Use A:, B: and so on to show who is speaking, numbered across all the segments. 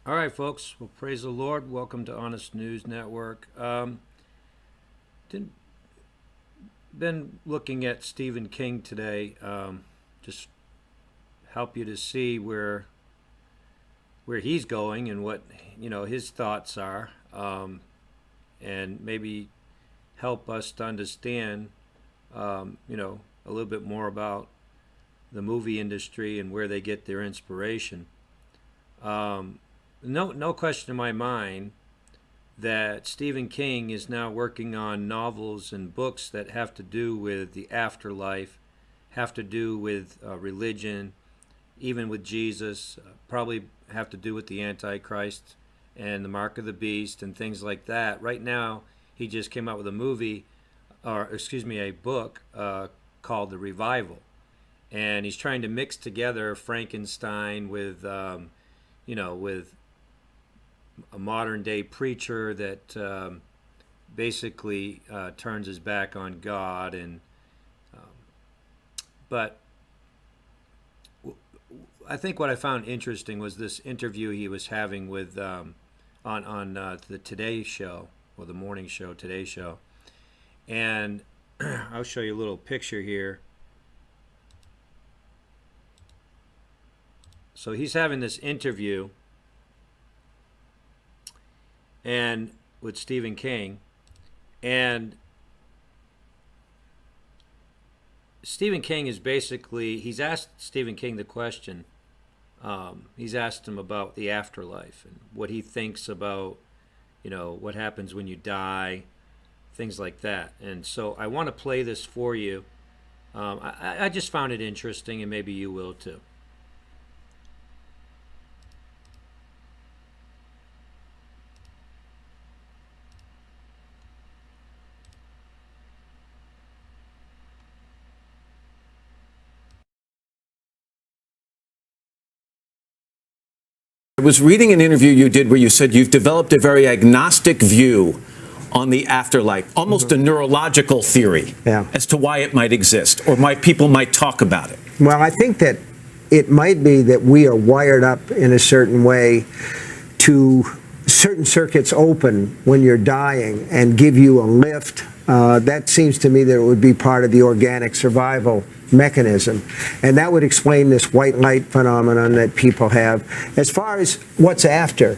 A: All right, folks. Well, praise the Lord. Welcome to Honest News Network. Didn't, been looking at Stephen King today. Just help you to see where he's going and what his thoughts are, and maybe help us to understand a little bit more about the movie industry and where they get their inspiration. Um, no question in my mind that Stephen King is now working on novels and books that have to do with the afterlife, have to do with religion, even with Jesus, probably have to do with the Antichrist and the mark of the beast and things like that. Right now, he just came out with a movie, or excuse me, a book called The Revival. And he's trying to mix together Frankenstein with a modern day preacher that basically turns his back on God, and um, but I think what I found interesting was this interview he was having with on the Today Show, or the morning show, Today Show, and I'll show you a little picture here. So he's having this interview and with Stephen King, and Stephen King is basically, he's asked Stephen King the question. He's asked him about the afterlife and what he thinks about, what happens when you die, things like that. And so I want to play this for you. I just found it interesting, and maybe you will too.
B: I was reading an interview you did where you said you've developed a very agnostic view on the afterlife, almost a neurological theory as to why it might exist or why people might talk about it.
C: Well, I think that it might be that we are wired up in a certain way to certain circuits open when you're dying and give you a lift. That seems to me that it would be part of the organic survival mechanism. And that would explain this white light phenomenon that people have. As far as what's after,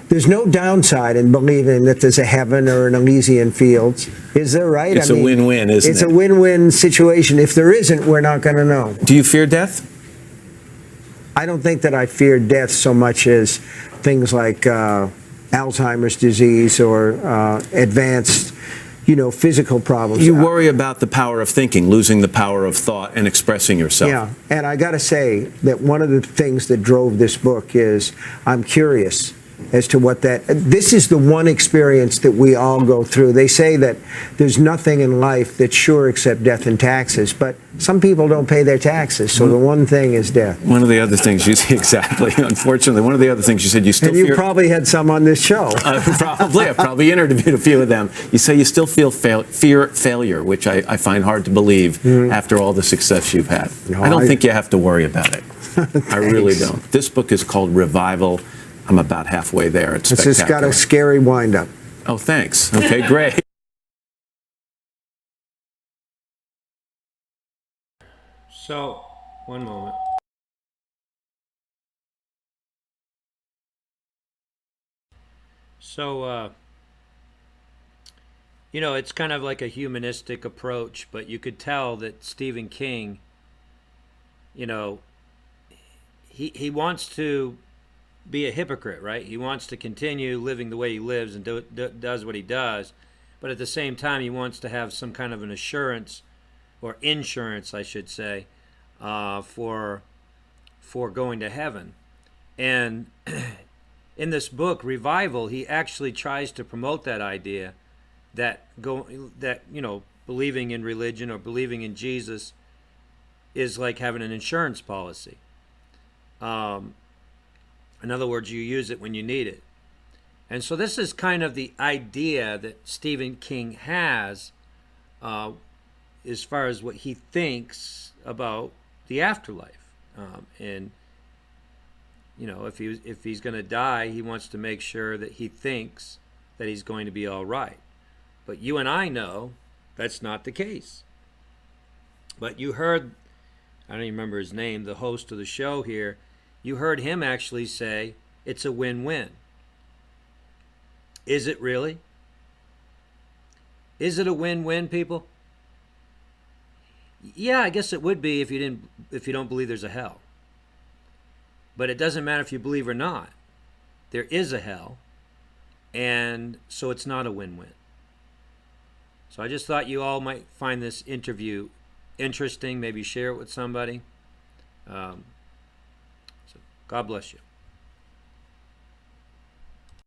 C: there's no downside in believing that there's a heaven or an Elysian fields. Is there, right?
B: It's a win-win, isn't it?
C: It's a win-win situation. If there isn't, we're not going to know.
B: Do you fear death?
C: I don't think that I fear death so much as things like Alzheimer's disease or advanced, physical problems.
B: You worry about the power of thinking, losing the power of thought and expressing yourself.
C: Yeah, and I got to say that one of the things that drove this book is I'm curious as to what this is the one experience that we all go through. They say that there's nothing in life that's sure except death and taxes, but some people don't pay their taxes, so the one thing is death.
B: One of the other things you said, exactly, unfortunately, one of the other things you said, you still
C: and
B: fear...
C: you probably had some on this show.
B: Probably. I've probably interviewed a few of them. You say you still fear failure, which I find hard to believe after all the success you've had. No, I don't think you have to worry about it. I really don't. This book is called Revival. I'm about halfway there. It's spectacular.
C: It's just got a scary wind-up.
B: Oh, thanks. Okay, great.
A: So, one moment. So, it's kind of like a humanistic approach, but you could tell that Stephen King, he wants to be a hypocrite, right? He wants to continue living the way he lives and does what he does, but at the same time, he wants to have some kind of an assurance, or insurance, I should say, for going to heaven. And in this book, Revival, he actually tries to promote that idea that believing in religion or believing in Jesus is like having an insurance policy. In other words, you use it when you need it. And so this is kind of the idea that Stephen King has as far as what he thinks about the afterlife. And if he's going to die, he wants to make sure that he thinks that he's going to be all right. But you and I know that's not the case. But you heard, I don't even remember his name, the host of the show here, you heard him actually say it's a win-win. Is it really? Is it a win-win, people? Yeah, I guess it would be if you don't believe there's a hell. But it doesn't matter if you believe or not. There is a hell, and so it's not a win-win. So I just thought you all might find this interview interesting, maybe share it with somebody. So God bless you.